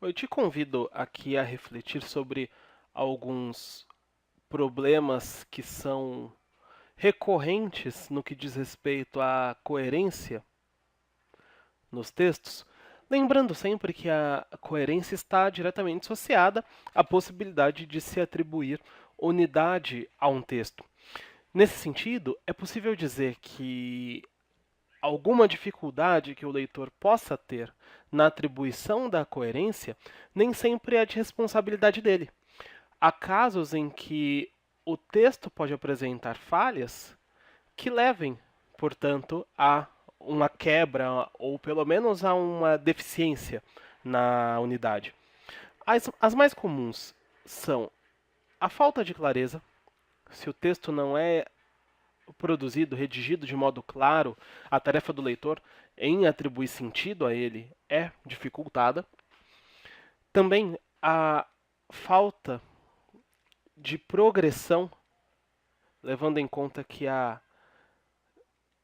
Eu te convido aqui a refletir sobre alguns problemas que são recorrentes no que diz respeito à coerência nos textos, lembrando sempre que a coerência está diretamente associada à possibilidade de se atribuir unidade a um texto. Nesse sentido, é possível dizer que alguma dificuldade que o leitor possa ter na atribuição da coerência nem sempre é de responsabilidade dele. Há casos em que o texto pode apresentar falhas que levem, portanto, a uma quebra ou pelo menos a uma deficiência na unidade. As mais comuns são a falta de clareza, se o texto não é produzido, redigido de modo claro, a tarefa do leitor em atribuir sentido a ele é dificultada. Também a falta de progressão, levando em conta que a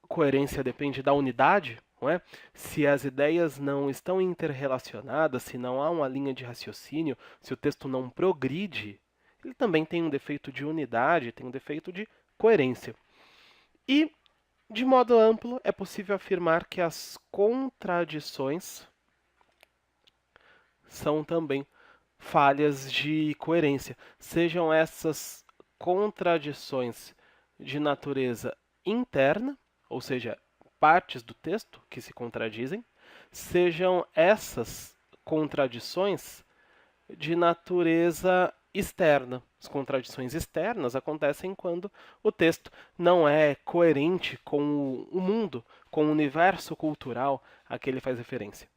coerência depende da unidade, não é? Se as ideias não estão interrelacionadas, se não há uma linha de raciocínio, se o texto não progride, ele também tem um defeito de unidade, tem um defeito de coerência. E, de modo amplo, é possível afirmar que as contradições são também falhas de coerência, sejam essas contradições de natureza interna, ou seja, partes do texto que se contradizem, sejam essas contradições de natureza externa. As contradições externas acontecem quando o texto não é coerente com o mundo, com o universo cultural a que ele faz referência.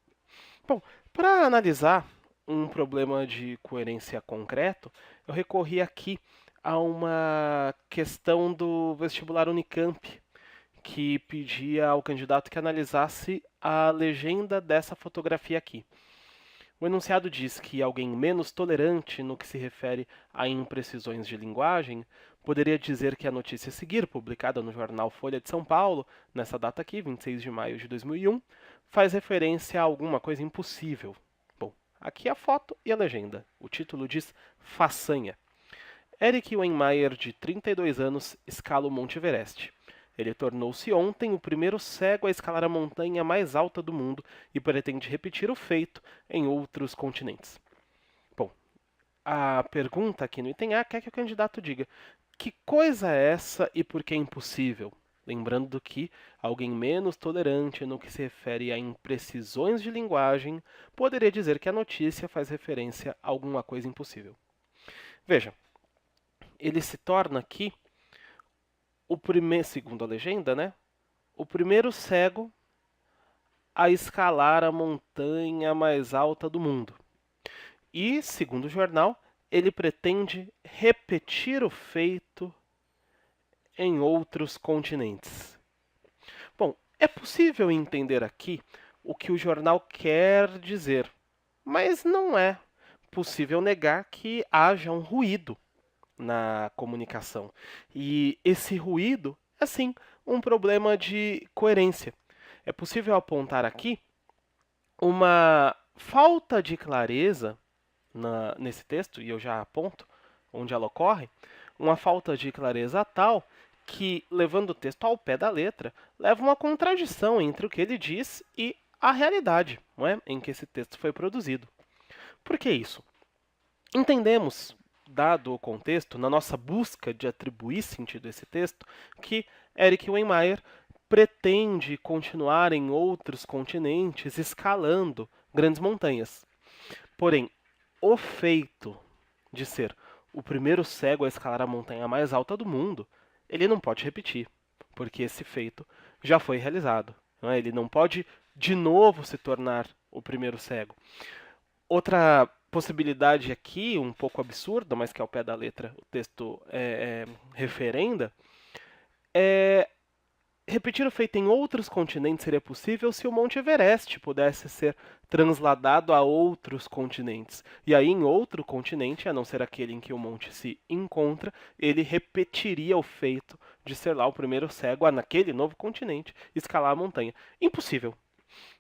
Bom, para analisar um problema de coerência concreto, eu recorri aqui a uma questão do vestibular Unicamp, que pedia ao candidato que analisasse a legenda dessa fotografia aqui. O enunciado diz que alguém menos tolerante no que se refere a imprecisões de linguagem poderia dizer que a notícia a seguir, publicada no jornal Folha de São Paulo, nessa data aqui, 26 de maio de 2001, faz referência a alguma coisa impossível. Bom, aqui a foto e a legenda. O título diz Façanha. Eric Weinmeier, de 32 anos, escala o Monte Everest. Ele tornou-se ontem o primeiro cego a escalar a montanha mais alta do mundo e pretende repetir o feito em outros continentes. Bom, a pergunta aqui no item A quer que o candidato diga que coisa é essa e por que é impossível? Lembrando que alguém menos tolerante no que se refere a imprecisões de linguagem poderia dizer que a notícia faz referência a alguma coisa impossível. Veja, ele se torna aqui o primeiro, segundo a legenda, né? O primeiro cego a escalar a montanha mais alta do mundo. E, segundo o jornal, ele pretende repetir o feito em outros continentes. Bom, é possível entender aqui o que o jornal quer dizer, mas não é possível negar que haja um ruído na comunicação. E esse ruído é sim um problema de coerência. É possível apontar aqui uma falta de clareza nesse texto, e eu já aponto onde ela ocorre, uma falta de clareza tal que, levando o texto ao pé da letra, leva uma contradição entre o que ele diz e a realidade, não é, em que esse texto foi produzido. Por que isso? Entendemos, dado o contexto, na nossa busca de atribuir sentido a esse texto, que Eric Weinmeier pretende continuar em outros continentes escalando grandes montanhas. Porém, o feito de ser o primeiro cego a escalar a montanha mais alta do mundo, ele não pode repetir, porque esse feito já foi realizado. Não é? Ele não pode de novo se tornar o primeiro cego. Outra possibilidade aqui, um pouco absurda, mas que ao pé da letra o texto referenda, é repetir o feito em outros continentes seria possível se o Monte Everest pudesse ser transladado a outros continentes. E aí, em outro continente, a não ser aquele em que o monte se encontra, ele repetiria o feito de ser lá o primeiro cego a, naquele novo continente, escalar a montanha. Impossível.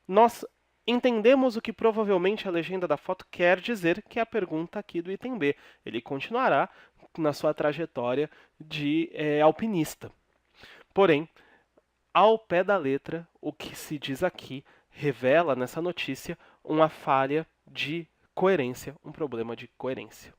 Nós Entendemos o que provavelmente a legenda da foto quer dizer, que é a pergunta aqui do item B. Ele continuará na sua trajetória de alpinista. Porém, ao pé da letra, o que se diz aqui revela nessa notícia uma falha de coerência, um problema de coerência.